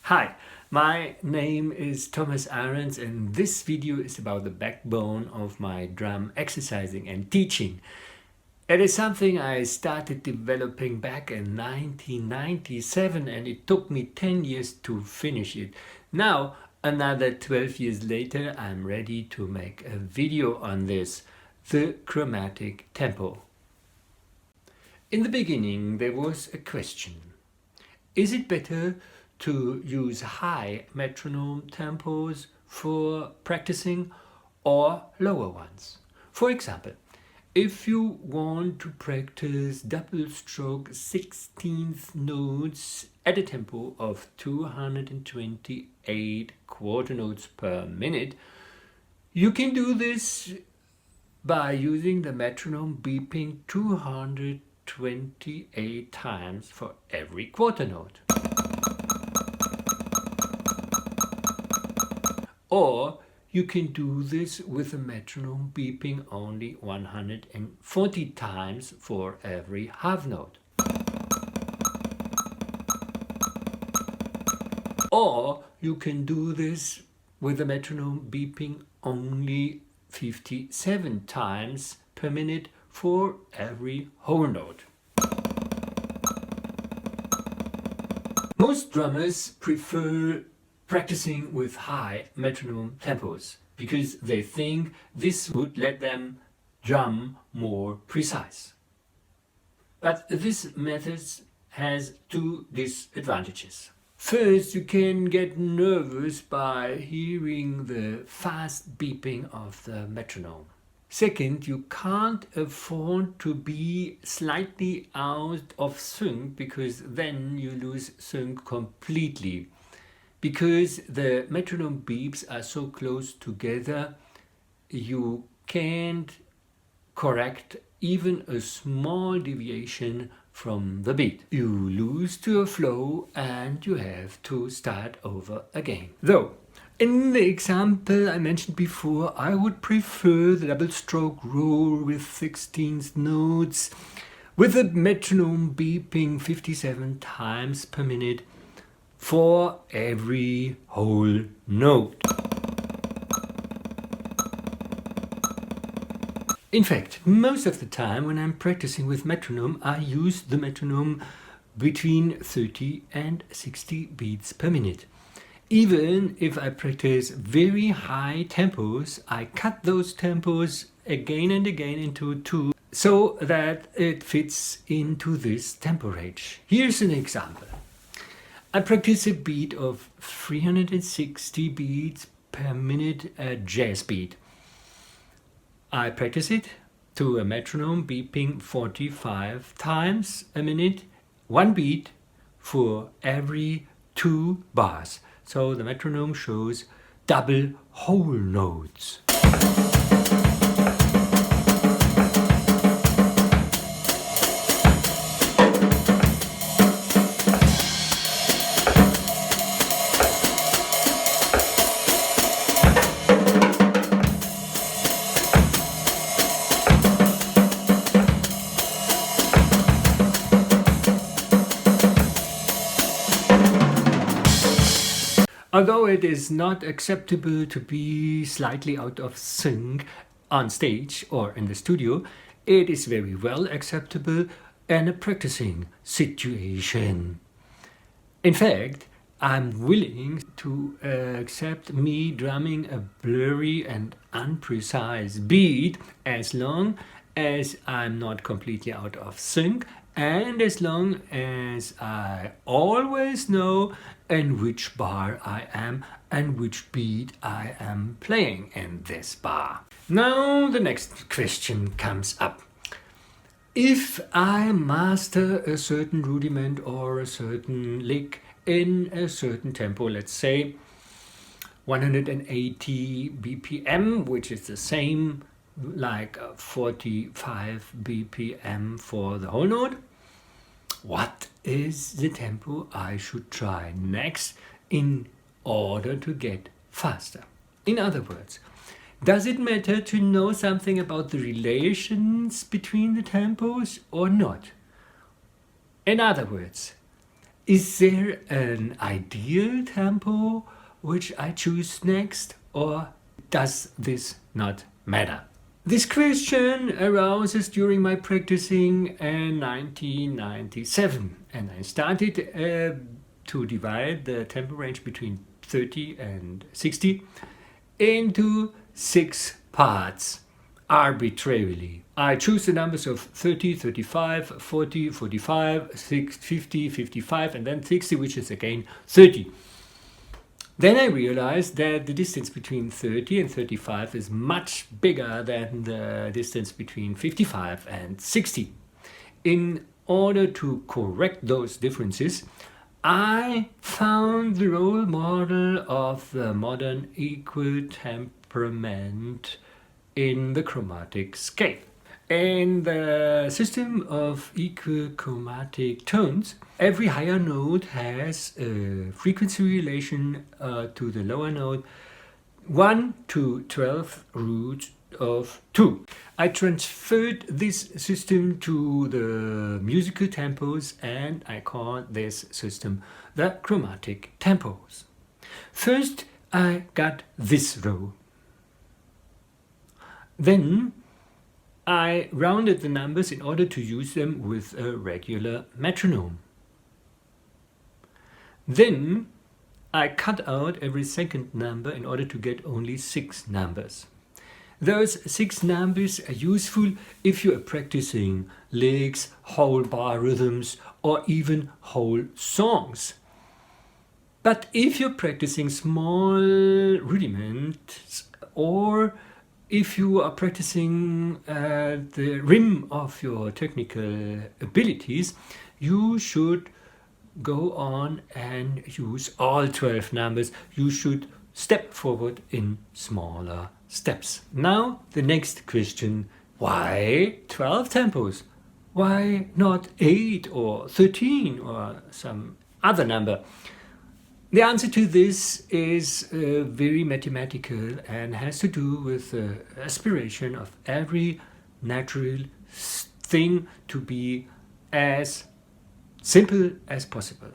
Hi, my name is Thomas Ahrens and this video is about the backbone of my drum exercising and teaching. It is something I started developing back in 1997 and it took me 10 years to finish it. Now, another 12 years later, I'm ready to make a video on this, the chromatic tempo. In the beginning, there was a question. Is it better to use high metronome tempos for practicing or lower ones? For example, if you want to practice double stroke 16th notes at a tempo of 228 quarter notes per minute, you can do this by using the metronome beeping 228 times for every quarter note. Or you can do this with the metronome beeping only 140 times for every half note. Or you can do this with the metronome beeping only 57 times per minute for every whole note. Most drummers prefer practicing with high metronome tempos because they think this would let them drum more precise. But this method has two disadvantages. First, you can get nervous by hearing the fast beeping of the metronome. Second, you can't afford to be slightly out of sync because then you lose sync completely. Because the metronome beeps are so close together, you can't correct even a small deviation from the beat. You lose to a flow and you have to start over again. Though, in the example I mentioned before, I would prefer the double stroke roll with 16th notes with the metronome beeping 57 times per minute for every whole note. In fact, most of the time when I'm practicing with metronome, I use the metronome between 30 and 60 beats per minute. Even if I practice very high tempos, I cut those tempos again and again into two so that it fits into this tempo range. Here's an example. I practice a beat of 360 beats per minute, a jazz beat. I practice it to a metronome beeping 45 times a minute, one beat for every 2 bars. So the metronome shows double whole notes. Although it is not acceptable to be slightly out of sync on stage or in the studio, it is very well acceptable in a practicing situation. In fact, I'm willing to accept me drumming a blurry and unprecise beat as long as I'm not completely out of sync and as long as I always know in which bar I am and which beat I am playing in this bar. Now the next question comes up. If I master a certain rudiment or a certain lick in a certain tempo, let's say 180 BPM, which is the same like 45 BPM for the whole note, what is the tempo I should try next in order to get faster? In other words, does it matter to know something about the relations between the tempos or not? In other words, Is there an ideal tempo which I choose next, or does this not matter? This question arises during my practicing in 1997, and I started to divide the tempo range between 30 and 60 into 6 parts arbitrarily. I choose the numbers of 30, 35, 40, 45, 50, 55, and then 60, which is again 30. Then I realized that the distance between 30 and 35 is much bigger than the distance between 55 and 60. In order to correct those differences, I found the role model of the modern equal temperament in the chromatic scale. In the system of equal chromatic tones, every higher note has a frequency relation to the lower note 1 to 12 root of 2. I transferred this system to the musical tempos, and I call this system the chromatic tempos. First, I got this row. Then I rounded the numbers in order to use them with a regular metronome. Then I cut out every second number in order to get only 6 numbers. Those 6 numbers are useful if you are practicing licks, whole bar rhythms, or even whole songs. But if you're practicing small rudiments, or if you are practicing the rim of your technical abilities, you should go on and use all 12 numbers. You should step forward in smaller steps. Now the next question, why 12 tempos? Why not 8 or 13 or some other number? The answer to this is very mathematical and has to do with the aspiration of every natural thing to be as simple as possible.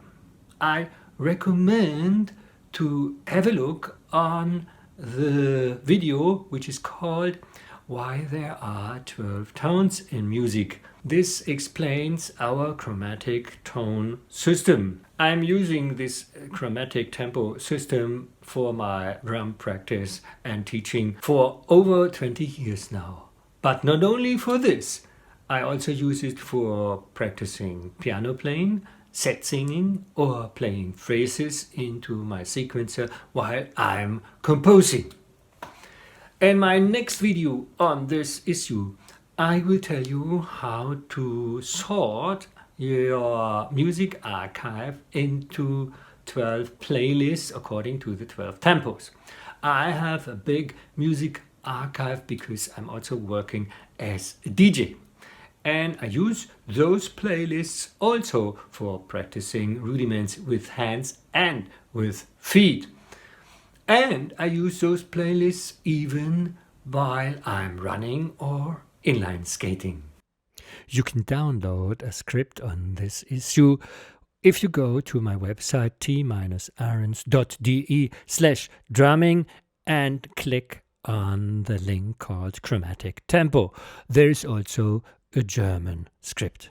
I recommend to have a look on the video which is called Why There Are 12 Tones in Music. This explains our chromatic tone system. I'm using this chromatic tempo system for my drum practice and teaching for over 20 years now. But not only for this, I also use it for practicing piano playing, set singing, or playing phrases into my sequencer while I'm composing. In my next video on this issue, I will tell you how to sort your music archive into 12 playlists according to the 12 tempos. I have a big music archive because I'm also working as a DJ. And I use those playlists also for practicing rudiments with hands and with feet. And I use those playlists even while I'm running or inline skating. You can download a script on this issue if you go to my website t-arens.de/drumming and click on the link called Chromatic Tempo. There is also a German script.